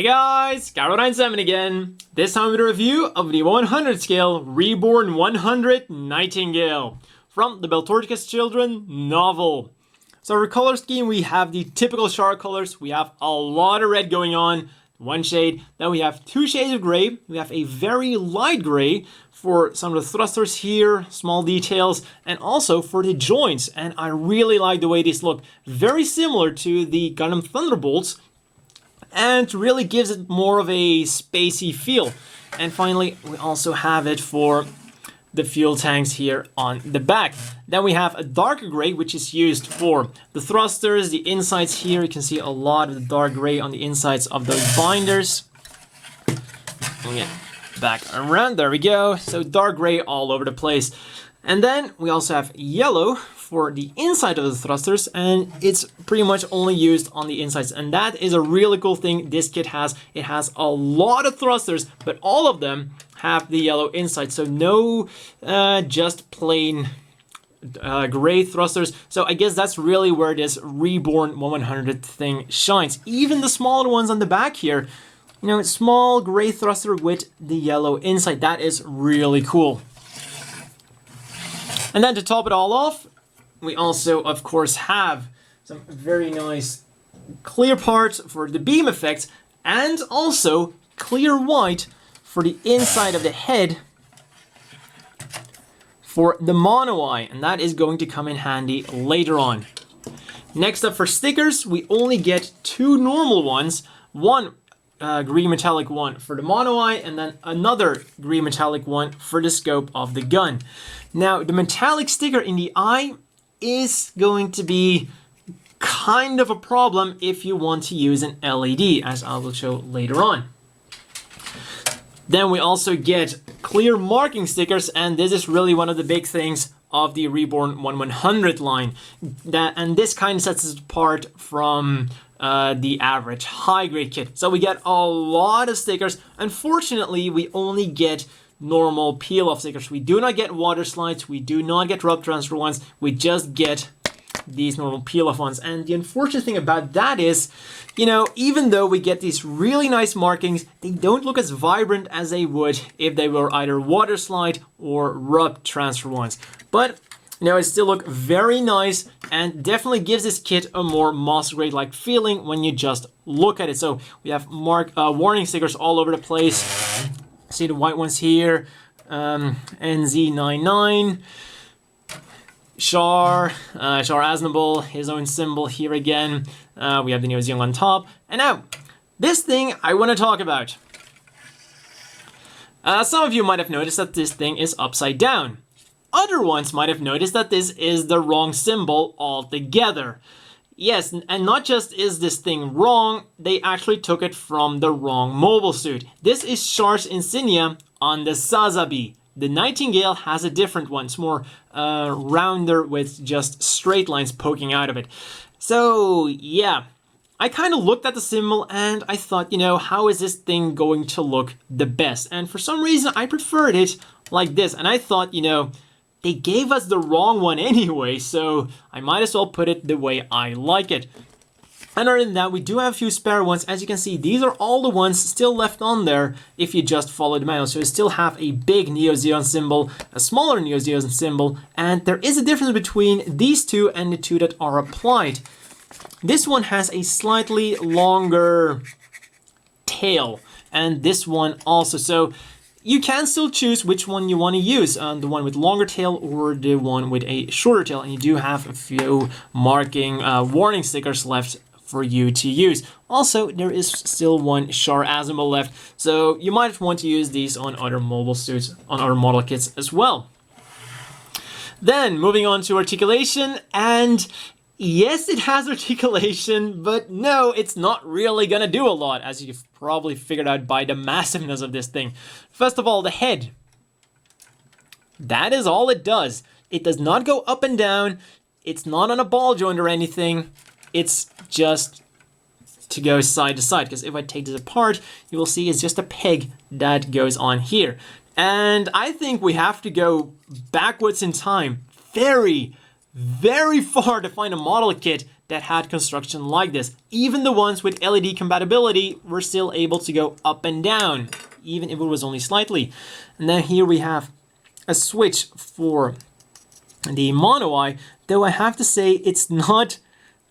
Hey guys, Garo97 again. This time with a review of the 100 scale Reborn 100 Nightingale from the Beltorchicus Children novel. So for color scheme, we have the typical Char colors. We have a lot of red going on, one shade. Then we have two shades of gray. We have a very light gray for some of the thrusters here, small details, and also for the joints. And I really like the way these look. Very similar to the Gundam Thunderbolts, and really gives it more of a spacey feel. And finally, we also have it for the fuel tanks here on the back. Then we have a darker gray, which is used for the thrusters, the insides here. You can see a lot of the dark gray on the insides of those binders. Bring it back around, there we go. So dark gray all over the place. And then we also have yellow for the inside of the thrusters, and it's pretty much only used on the insides. And that is a really cool thing this kit has. It has a lot of thrusters, but all of them have the yellow inside. So no just plain gray thrusters. So I guess that's really where this Reborn 100 thing shines. Even the smaller ones on the back here, you know, small gray thruster with the yellow inside. That is really cool. And then to top it all off, we also, of course, have some very nice clear parts for the beam effects, and also clear white for the inside of the head for the mono eye, and that is going to come in handy later on. Next up for stickers, we only get two normal ones, one green metallic one for the mono eye, and then another green metallic one for the scope of the gun. Now, the metallic sticker in the eye is going to be kind of a problem if you want to use an LED, as I will show later on. Then we also get clear marking stickers, and this is really one of the big things of the Reborn 100 line. And this kind of sets it apart from the average high-grade kit. So we get a lot of stickers. Unfortunately, we only get normal peel-off stickers. We do not get water slides, we do not get rub transfer ones, we just get these normal peel-off ones. And the unfortunate thing about that is, you know, even though we get these really nice markings, they don't look as vibrant as they would if they were either water slide or rub transfer ones. But, you know, it still look very nice and definitely gives this kit a more Master Grade-like feeling when you just look at it. So we have warning stickers all over the place. See the white ones here, NZ99, Char Aznable, his own symbol here again. We have the Neo Zeon on top. And now, this thing I want to talk about. Some of you might have noticed that this thing is upside down. Other ones might have noticed that this is the wrong symbol altogether. Yes, and not just is this thing wrong, they actually took it from the wrong mobile suit. This is Char's insignia on the Sazabi. The Nightingale has a different one. It's more rounder with just straight lines poking out of it. So, yeah. I kind of looked at the symbol and I thought, you know, how is this thing going to look the best? And for some reason, I preferred it like this. And I thought, you know, they gave us the wrong one anyway, so I might as well put it the way I like it. And other than that, we do have a few spare ones. As you can see, these are all the ones still left on there if you just follow the manual. So you still have a big Neo Zeon symbol, a smaller Neo Zeon symbol, and there is a difference between these two and the two that are applied. This one has a slightly longer tail, and this one also. So you can still choose which one you want to use, the one with longer tail or the one with a shorter tail, and you do have a few marking warning stickers left for you to use. Also, there is still one Char Aznable left, so you might want to use these on other mobile suits, on other model kits as well. Then, moving on to articulation, and yes, it has articulation, but no, it's not really gonna do a lot, as you've probably figured out by the massiveness of this thing. First of all, the head. That is all it does. It does not go up and down. It's not on a ball joint or anything. It's just to go side to side, because if I take this apart, you will see it's just a peg that goes on here. And I think we have to go backwards in time very, very far to find a model kit that had construction like this. Even the ones with LED compatibility were still able to go up and down, even if it was only slightly. And then here we have a switch for the mono eye, though I have to say it's not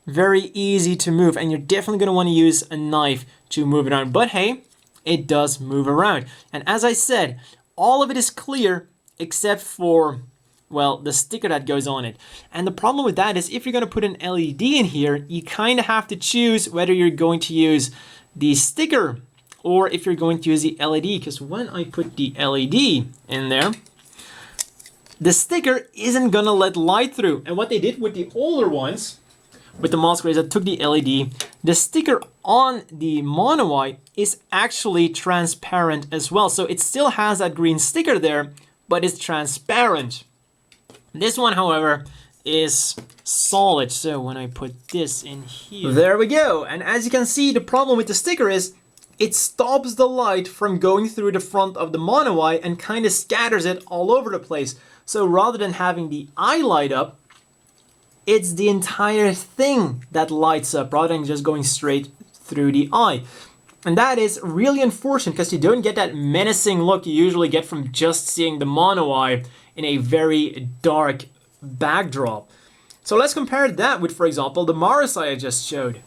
very easy to move, and you're definitely going to want to use a knife to move it around. But hey, it does move around. And as I said, all of it is clear except for, well, the sticker that goes on it. And the problem with that is if you're going to put an LED in here, you kind of have to choose whether you're going to use the sticker or if you're going to use the LED, because when I put the LED in there, the sticker isn't going to let light through. And what they did with the older ones, with the masquerades that took the LED, the sticker on the mono eye is actually transparent as well. So it still has that green sticker there, but it's transparent. This one, however, is solid. So when I put this in here, there we go. And as you can see, the problem with the sticker is it stops the light from going through the front of the mono eye and kind of scatters it all over the place. So rather than having the eye light up, it's the entire thing that lights up rather than just going straight through the eye. And that is really unfortunate because you don't get that menacing look you usually get from just seeing the mono eye in a very dark backdrop. So let's compare that with, for example, the Mars eye I just showed.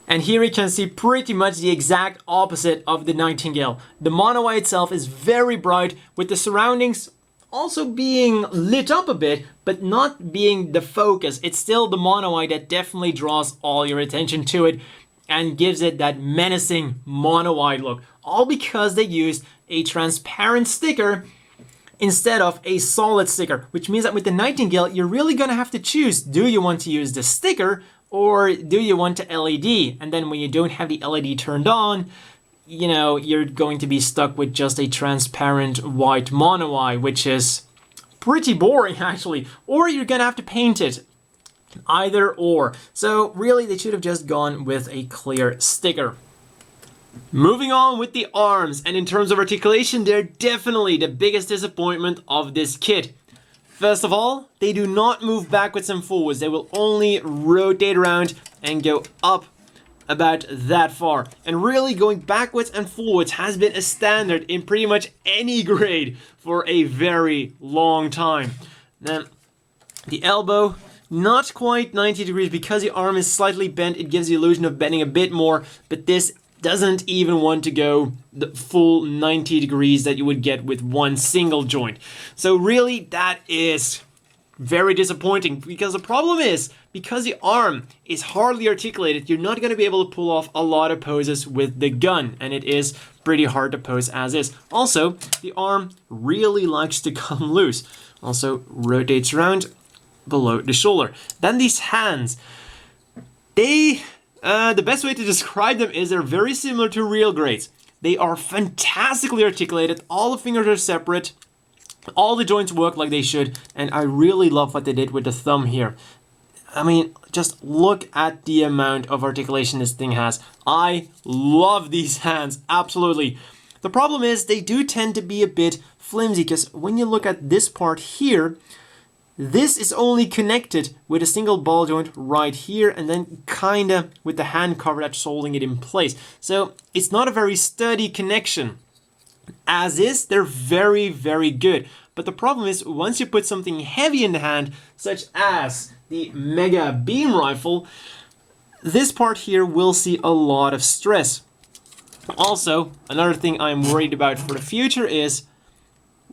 And here you can see pretty much the exact opposite of the Nightingale. The mono eye itself is very bright, with the surroundings also being lit up a bit, but not being the focus. It's still the mono eye that definitely draws all your attention to it and gives it that menacing mono eye look. All because they used a transparent sticker instead of a solid sticker, which means that with the Nightingale, you're really gonna have to choose, do you want to use the sticker or do you want to LED? And then when you don't have the LED turned on, you know, you're going to be stuck with just a transparent white mono eye, which is pretty boring actually, or you're gonna have to paint it. Either or. So really they should have just gone with a clear sticker. Moving on with the arms, and in terms of articulation, they're definitely the biggest disappointment of this kit. First of all, they do not move backwards and forwards. They will only rotate around and go up about that far. And really going backwards and forwards has been a standard in pretty much any grade for a very long time. Then the elbow, not quite 90 degrees because the arm is slightly bent. It gives the illusion of bending a bit more, but this doesn't even want to go the full 90 degrees that you would get with one single joint. So really that is very disappointing, because the problem is, because the arm is hardly articulated, you're not going to be able to pull off a lot of poses with the gun, and it is pretty hard to pose as is. Also, the arm really likes to come loose. Also rotates around below the shoulder. Then these hands, they the best way to describe them is they're very similar to real grades. They are fantastically articulated, all the fingers are separate, all the joints work like they should, and I really love what they did with the thumb here. I mean, just look at the amount of articulation this thing has. I love these hands, absolutely. The problem is they do tend to be a bit flimsy, because when you look at this part here, this is only connected with a single ball joint right here, and then kinda with the hand cover that's holding it in place. So it's not a very sturdy connection. As is, they're very, very good. But the problem is, once you put something heavy in the hand, such as the Mega Beam Rifle, this part here will see a lot of stress. Also, another thing I'm worried about for the future is,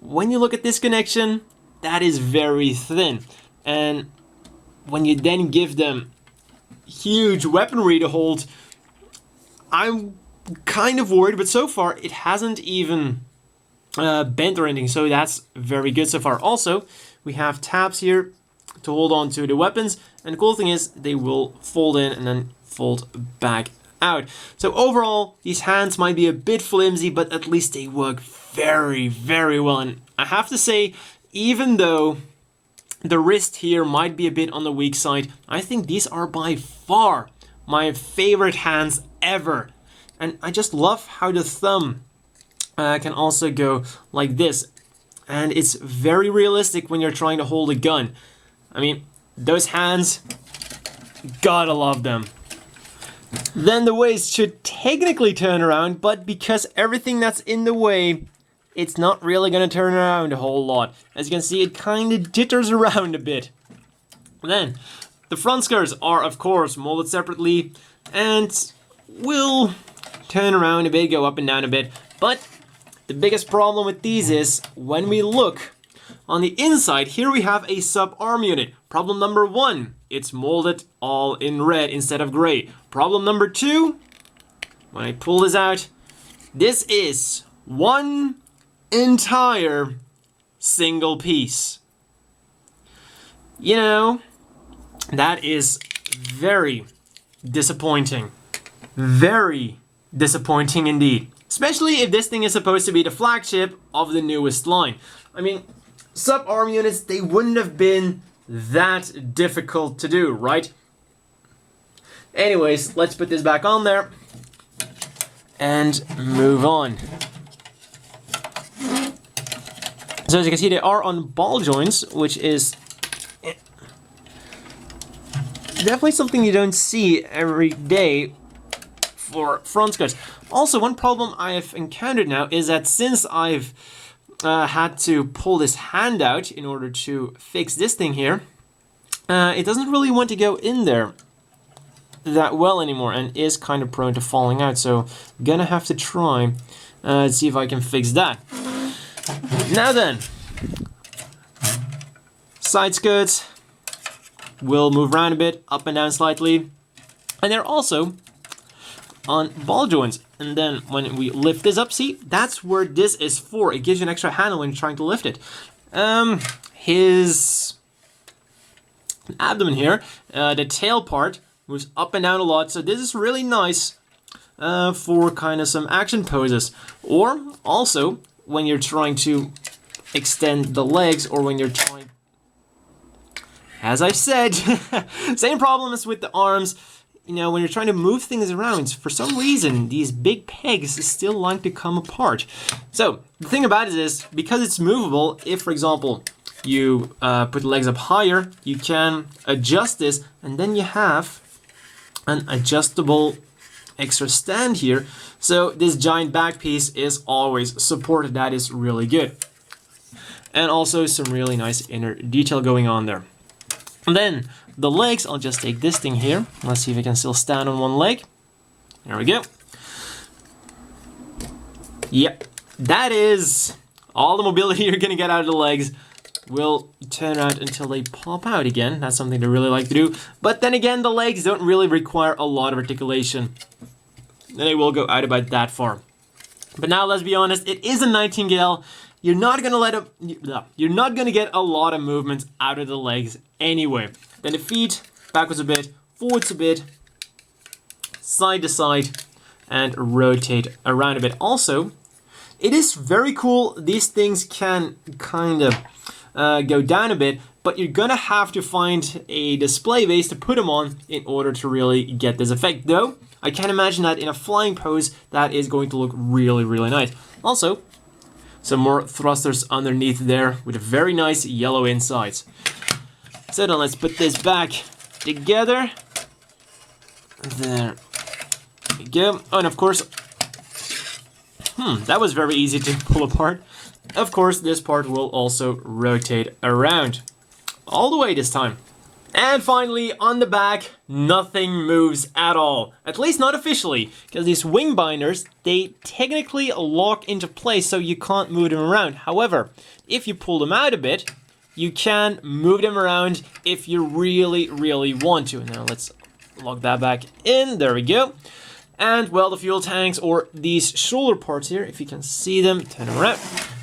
when you look at this connection, that is very thin. And when you then give them huge weaponry to hold, I'm kind of worried, but so far it hasn't even bent or anything, so that's very good so far. Also, we have tabs here to hold on to the weapons, and the cool thing is they will fold in and then fold back out. So overall, these hands might be a bit flimsy, but at least they work very, very well. And I have to say, even though the wrist here might be a bit on the weak side, I think these are by far my favorite hands ever. And I just love how the thumb can also go like this. And it's very realistic when you're trying to hold a gun. I mean, those hands, Gotta love them. Then the waist should technically turn around, but because everything that's in the way, it's not really gonna turn around a whole lot. As you can see, it kind of jitters around a bit. Then, the front skirts are, of course, molded separately and will turn around a bit, go up and down a bit. But the biggest problem with these is when we look on the inside, here we have a sub-arm unit. Problem number 1, it's molded all in red instead of gray. Problem number 2, when I pull this out, this is one entire single piece. You know, that is very disappointing. Very disappointing indeed. Especially if this thing is supposed to be the flagship of the newest line. I mean, sub-arm units, they wouldn't have been that difficult to do, right? Anyways, let's put this back on there and move on. So as you can see, they are on ball joints, which is definitely something you don't see every day for front skirts. Also, one problem I have encountered now is that since I've had to pull this hand out in order to fix this thing here, it doesn't really want to go in there that well anymore and is kind of prone to falling out. So gonna have to try see if I can fix that. Now then, side skirts will move around a bit, up and down slightly, and they're also on ball joints. And then when we lift this up, see, that's where this is for. It gives you an extra handle when you're trying to lift it. His abdomen here, the tail part moves up and down a lot, so this is really nice for kind of some action poses. Or also when you're trying to extend the legs, or when you're trying, as I said, same problem as with the arms. You know, when you're trying to move things around, for some reason, these big pegs still like to come apart. So, the thing about it is, because it's movable, if, for example, you put the legs up higher, you can adjust this, and then you have an adjustable extra stand here. So, this giant back piece is always supported. That is really good. And also some really nice inner detail going on there. And then, the legs, I'll just take this thing here. Let's see if it can still stand on one leg. There we go. Yep, that is all the mobility you're gonna get out of the legs. Will turn around until they pop out again. That's something they really like to do. But then again, the legs don't really require a lot of articulation. And they will go out about that far. But now let's be honest, it is a Nightingale. You're not gonna get a lot of movement out of the legs anyway. Then the feet, backwards a bit, forwards a bit, side to side, and rotate around a bit. Also, it is very cool. These things can kind of go down a bit, but you're gonna have to find a display base to put them on in order to really get this effect. Though, I can imagine that in a flying pose, that is going to look really, really nice. Also, some more thrusters underneath there with a very nice yellow insides. So then let's put this back together. There we go. Oh, and of course, that was very easy to pull apart. Of course, this part will also rotate around all the way this time. And finally, on the back, nothing moves at all. At least not officially, because these wing binders, they technically lock into place so you can't move them around. However, if you pull them out a bit, you can move them around if you really, really want to. Now let's lock that back in. There we go. And well, the fuel tanks, or these shoulder parts here, if you can see them, turn them around.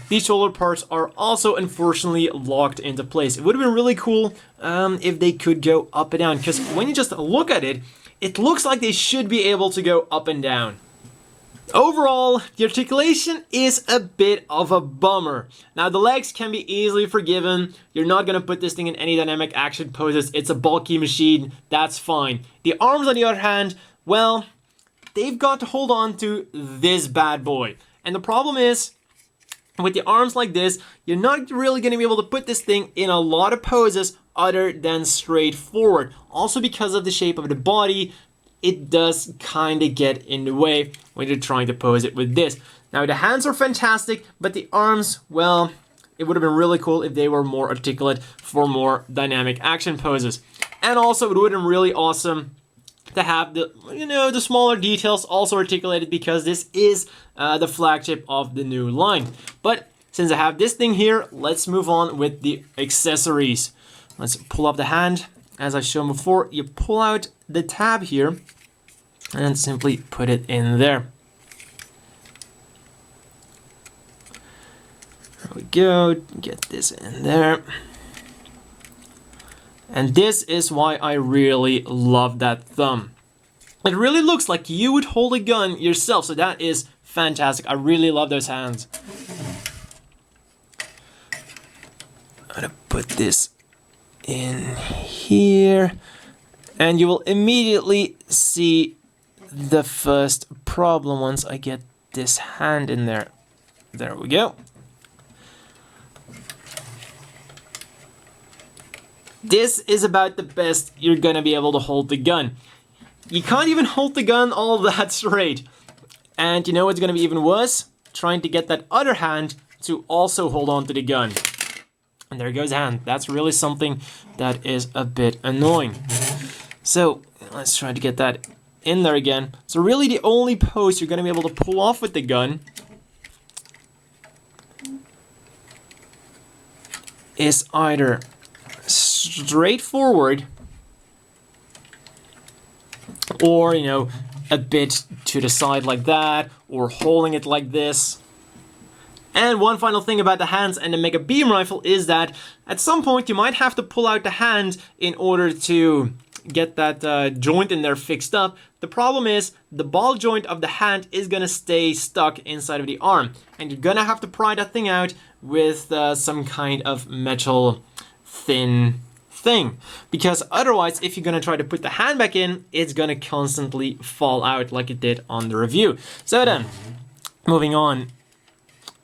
These shoulder parts are also unfortunately locked into place. It would have been really cool if they could go up and down, because when you just look at it, it looks like they should be able to go up and down. Overall, the articulation is a bit of a bummer. Now, the legs can be easily forgiven. You're not going to put this thing in any dynamic action poses. It's a bulky machine. That's fine. The arms, on the other hand, well, they've got to hold on to this bad boy. And the problem is, With the arms like this, you're not really going to be able to put this thing in a lot of poses other than straightforward. Also because of the shape of the body, it does kind of get in the way when you're trying to pose it with this. Now the hands are fantastic, but the arms, well, it would have been really cool if they were more articulate for more dynamic action poses. And also it would have been really awesome to have the, the smaller details also articulated, because this is the flagship of the new line. But since I have this thing here, let's move on with the accessories. Let's pull up the hand. As I've shown before, you pull out the tab here and simply put it in there. There we go, get this in there. And this is why I really love that thumb. It really looks like you would hold a gun yourself, so that is fantastic. I really love those hands. I'm gonna put this in here, and you will immediately see the first problem once I get this hand in there. There we go. This is about the best you're gonna be able to hold the gun. You can't even hold the gun all that straight. And you know what's gonna be even worse? Trying to get that other hand to also hold on to the gun. And there goes the hand. That's really something that is a bit annoying. So let's try to get that in there again. So really the only pose you're gonna be able to pull off with the gun is either straightforward or, a bit to the side like that, or holding it like this. And one final thing about the hands and the Mega Beam Rifle is that at some point you might have to pull out the hand in order to get that joint in there fixed up. The problem is the ball joint of the hand is gonna stay stuck inside of the arm, and you're gonna have to pry that thing out with some kind of metal thin thing, because otherwise if you're gonna try to put the hand back in, it's gonna constantly fall out like it did on the review. So then, moving on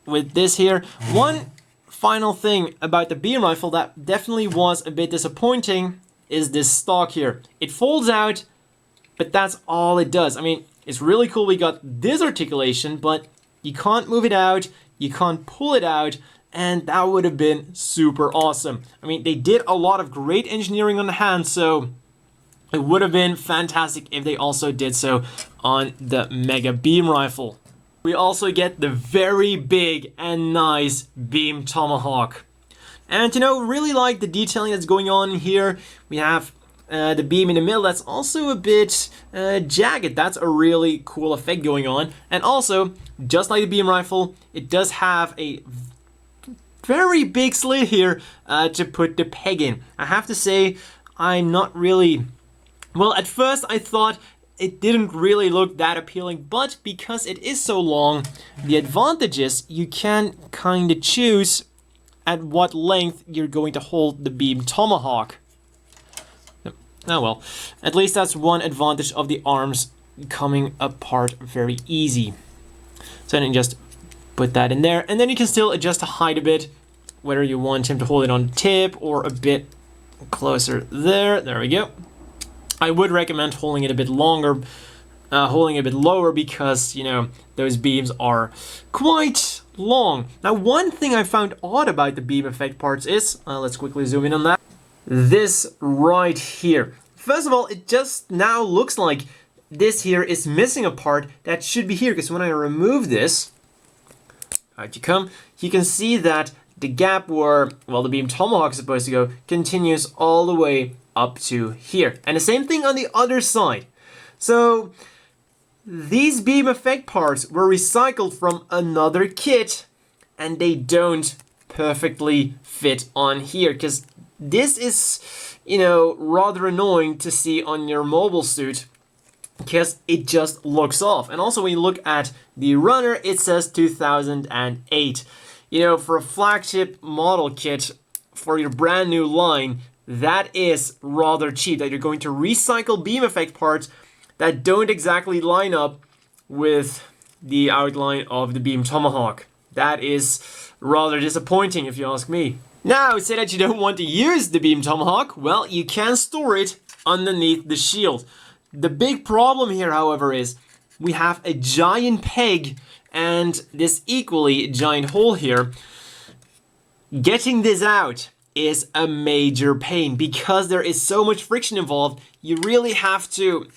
with this here, one final thing about the beam rifle that definitely was a bit disappointing is this stock here. It folds out, but that's all it does. I mean, it's really cool we got this articulation, but you can't move it out, you can't pull it out, and that would have been super awesome. I mean, they did a lot of great engineering on the hand, so it would have been fantastic if they also did so on the Mega Beam Rifle. We also get the very big and nice Beam Tomahawk. And really like the detailing that's going on here. We have the beam in the middle that's also a bit jagged. That's a really cool effect going on. And also, just like the beam rifle, it does have a very big slit here to put the peg in. I have to say, I'm not really... Well, at first I thought it didn't really look that appealing, but because it is so long, the advantage is you can kind of choose at what length you're going to hold the beam tomahawk. Oh well, at least that's one advantage of the arms coming apart very easy. So then just put that in there, and then you can still adjust the height a bit, whether you want him to hold it on the tip or a bit closer there. There we go. I would recommend holding it a bit longer, holding it a bit lower, because, those beams are quite long. Now, one thing I found odd about the beam effect parts is, let's quickly zoom in on that, this right here. First of all, it just now looks like this here is missing a part that should be here, because when I remove this, out you come, you can see that the gap where, well, the beam tomahawk is supposed to go continues all the way up to here. And the same thing on the other side. So these beam effect parts were recycled from another kit, and they don't perfectly fit on here, because this is, rather annoying to see on your mobile suit, because it just looks off. And also when you look at the runner, it says 2008. For a flagship model kit for your brand new line, that is rather cheap, that you're going to recycle beam effect parts that don't exactly line up with the outline of the beam tomahawk. That is rather disappointing if you ask me. Now, say that you don't want to use the Beam Tomahawk, well, you can store it underneath the shield. The big problem here, however, is we have a giant peg and this equally giant hole here. Getting this out is a major pain because there is so much friction involved. You really have to,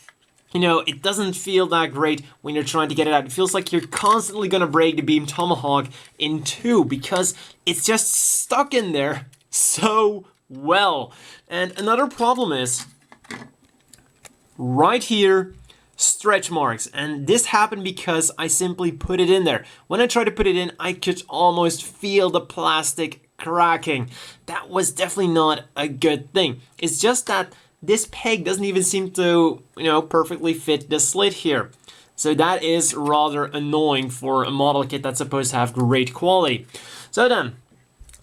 it doesn't feel that great when you're trying to get it out. It feels like you're constantly going to break the Beam Tomahawk in two because it's just stuck in there so well. And another problem is right here, stretch marks, and this happened because I simply put it in there. When I tried to put it in, I could almost feel the plastic cracking. That was definitely not a good thing. It's just that this peg doesn't even seem to, perfectly fit the slit here. So that is rather annoying for a model kit that's supposed to have great quality. So then,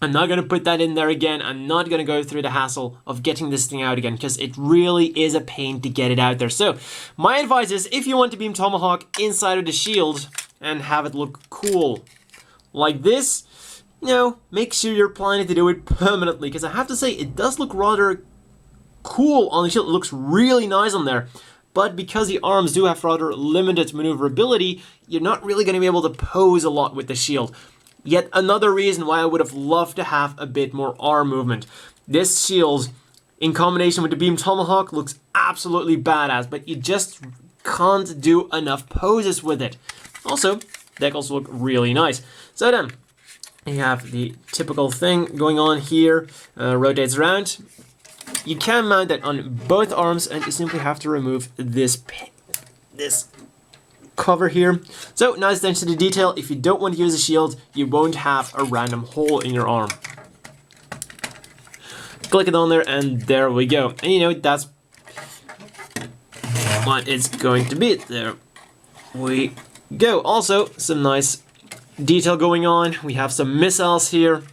I'm not going to put that in there again. I'm not going to go through the hassle of getting this thing out again because it really is a pain to get it out there. So my advice is if you want to Beam Tomahawk inside of the shield and have it look cool like this, make sure you're planning to do it permanently because I have to say it does look rather cool on the shield. It looks really nice on there. But because the arms do have rather limited maneuverability, you're not really going to be able to pose a lot with the shield. Yet another reason why I would have loved to have a bit more arm movement. This shield, in combination with the Beam Tomahawk, looks absolutely badass, but you just can't do enough poses with it. Also, decals look really nice. So then, you have the typical thing going on here, rotates around. You can mount that on both arms, and you simply have to remove this cover here. So nice attention to detail. If you don't want to use a shield, you won't have a random hole in your arm. Click it on there and there we go. And that's what it's going to be. There we go. Also, some nice detail going on. We have some missiles here.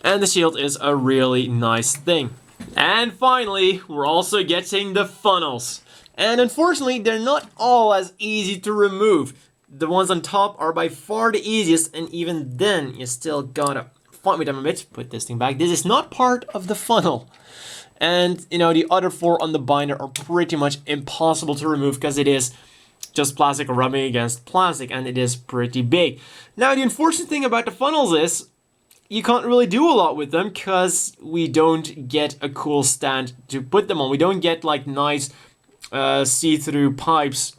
And the shield is a really nice thing. And finally, we're also getting the funnels. And unfortunately, they're not all as easy to remove. The ones on top are by far the easiest, and even then, you still gotta fight with them a bit. Put this thing back. This is not part of the funnel. And, the other four on the binder are pretty much impossible to remove because it is just plastic rubbing against plastic, and it is pretty big. Now, the unfortunate thing about the funnels is you can't really do a lot with them because we don't get a cool stand to put them on. We don't get, nice see-through pipes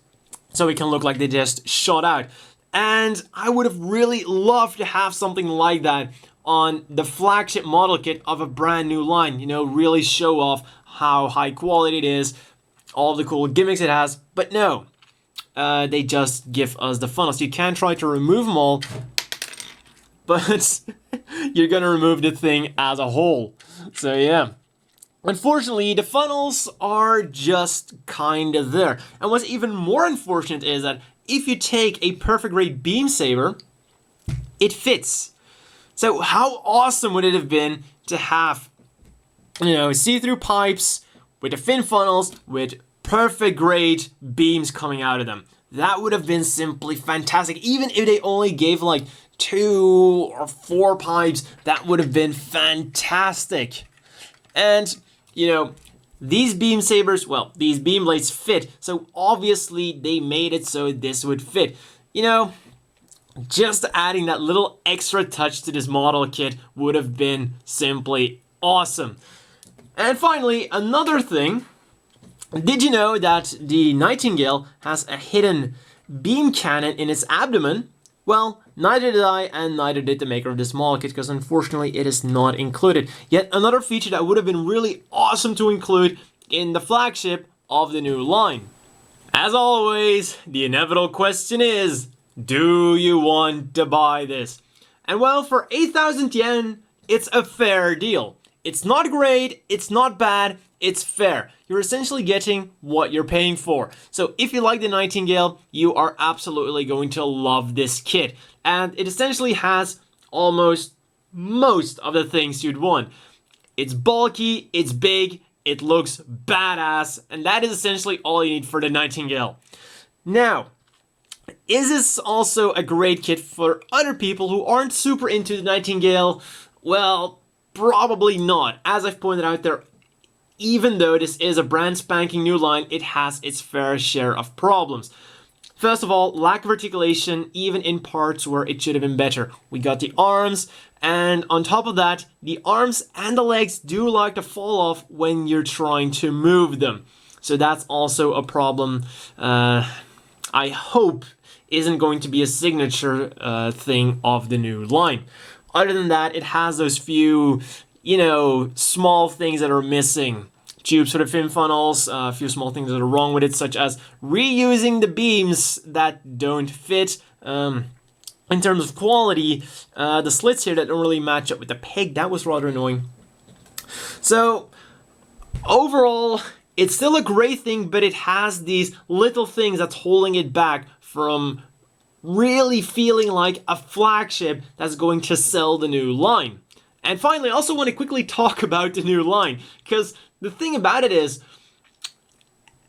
so it can look like they just shot out. And I would have really loved to have something like that on the flagship model kit of a brand new line, really show off how high quality it is, all the cool gimmicks it has, but no, they just give us the funnels. You can try to remove them all, but you're gonna remove the thing as a whole. So yeah. Unfortunately, the funnels are just kinda there. And what's even more unfortunate is that if you take a perfect grade beam saber, it fits. So how awesome would it have been to have, see-through pipes with the fin funnels with perfect grade beams coming out of them. That would have been simply fantastic. Even if they only gave 2 or 4 pipes, that would have been fantastic. And these beam sabers, well, these beam blades fit, so obviously they made it so this would fit. Just adding that little extra touch to this model kit would have been simply awesome. And finally, another thing, did you know that the Nightingale has a hidden beam cannon in its abdomen? Well, neither did I, and neither did the maker of this model kit, because unfortunately it is not included. Yet another feature that would have been really awesome to include in the flagship of the new line. As always, the inevitable question is, do you want to buy this? And well, for 8,000 yen, it's a fair deal. It's not great, it's not bad, it's fair. You're essentially getting what you're paying for. So if you like the Nightingale, you are absolutely going to love this kit. And it essentially has almost most of the things you'd want. It's bulky, it's big, it looks badass, and that is essentially all you need for the Nightingale. Now, Is this also a great kit for other people who aren't super into the Nightingale? Well, probably not. As I've pointed out there, even though this is a brand spanking new line, it has its fair share of problems. First of all, lack of articulation, even in parts where it should have been better. We got the arms, and on top of that, the arms and the legs do like to fall off when you're trying to move them. So that's also a problem. I hope isn't going to be a signature thing of the new line. Other than that, it has those few, small things that are missing. Tubes for the fin funnels, a few small things that are wrong with it, such as reusing the beams that don't fit. In terms of quality, the slits here that don't really match up with the peg, that was rather annoying. So, overall, it's still a great thing, but it has these little things that's holding it back from really feeling like a flagship that's going to sell the new line. And finally, I also want to quickly talk about the new line, because the thing about it is,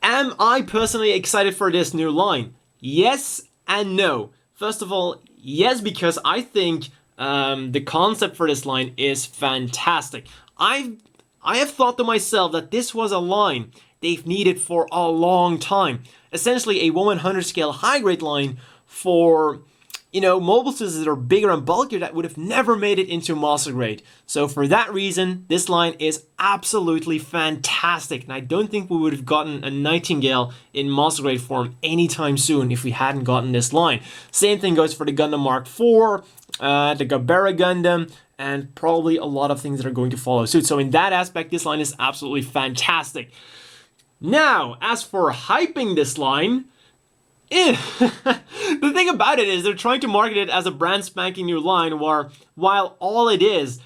am I personally excited for this new line? Yes and no. First of all, yes, because I think the concept for this line is fantastic. I have thought to myself that this was a line they've needed for a long time. Essentially a 1/100 scale high grade line for, mobile suits that are bigger and bulkier that would have never made it into master grade. So for that reason, this line is absolutely fantastic. And I don't think we would have gotten a Nightingale in master grade form anytime soon if we hadn't gotten this line. Same thing goes for the Gundam Mk.IV, the Gabera Gundam, and probably a lot of things that are going to follow suit. So in that aspect, this line is absolutely fantastic. Now, as for hyping this line, the thing about it is they're trying to market it as a brand spanking new line while all it is,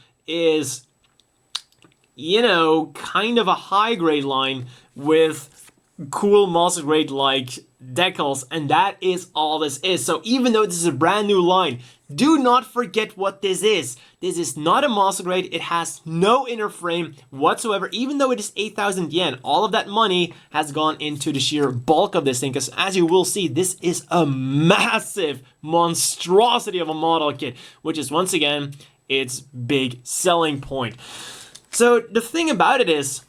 kind of a high grade line with cool master grade like decals, and that is all this is. So even though this is a brand new line, do not forget what this is. This is not a master grade. It has no inner frame whatsoever. Even though it is 8,000 yen, all of that money has gone into the sheer bulk of this thing, because as you will see, this is a massive monstrosity of a model kit, which is once again its big selling point. So the thing about it is,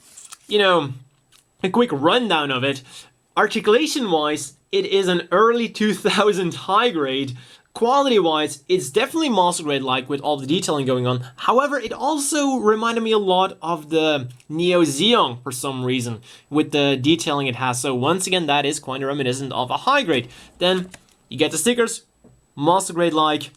a quick rundown of it, articulation wise, it is an early 2000 high grade. Quality-wise, it's definitely master grade-like with all the detailing going on. However, it also reminded me a lot of the Neo Zeong for some reason, with the detailing it has. So once again, that is quite reminiscent of a high grade. Then you get the stickers, master grade-like.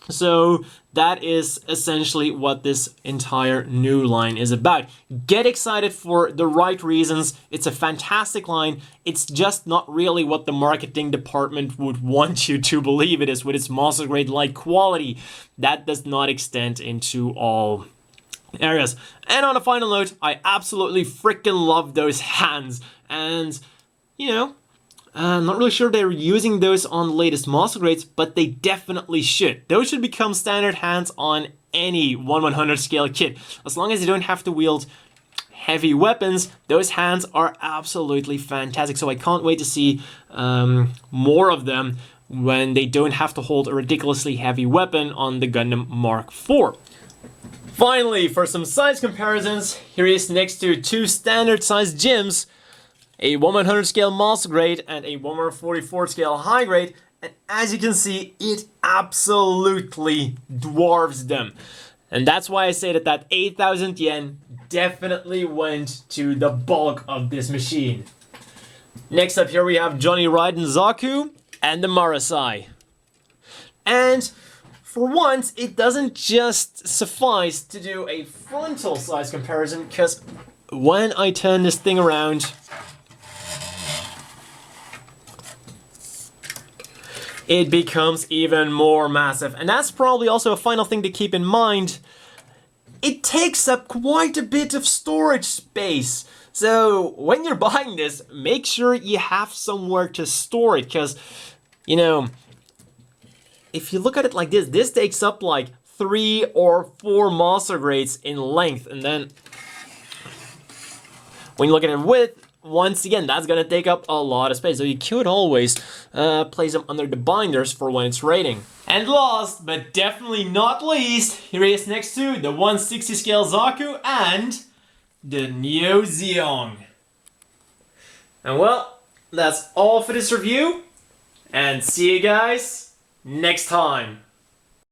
So that is essentially what this entire new line is about. Get excited for the right reasons. It's a fantastic line. It's just not really what the marketing department would want you to believe it is with its master grade like quality. That does not extend into all areas. And on a final note, I absolutely freaking love those hands. And, I'm not really sure they're using those on the latest master grades, but they definitely should. Those should become standard hands on any 1/100 scale kit. As long as you don't have to wield heavy weapons, those hands are absolutely fantastic. So I can't wait to see more of them when they don't have to hold a ridiculously heavy weapon on the Gundam Mk.IV. Finally, for some size comparisons, here he is next to two standard size gyms, a 1/100 scale master grade and a 1/44 scale high grade, and as you can see, it absolutely dwarfs them. And that's why I say that 8,000 yen definitely went to the bulk of this machine. Next up here we have Johnny Raiden Zaku and the Marasai. And for once, it doesn't just suffice to do a frontal size comparison, because when I turn this thing around, it becomes even more massive. And that's probably also a final thing to keep in mind. It takes up quite a bit of storage space. So when you're buying this, make sure you have somewhere to store it, because, if you look at it like this takes up like 3 or 4 master grades in length. And then when you look at it in width, once again, that's gonna take up a lot of space, so you could always place them under the binders for when it's rating. And last, but definitely not least, here he is next to the 160 scale Zaku and the Neo Zeong. And well, that's all for this review, and see you guys next time.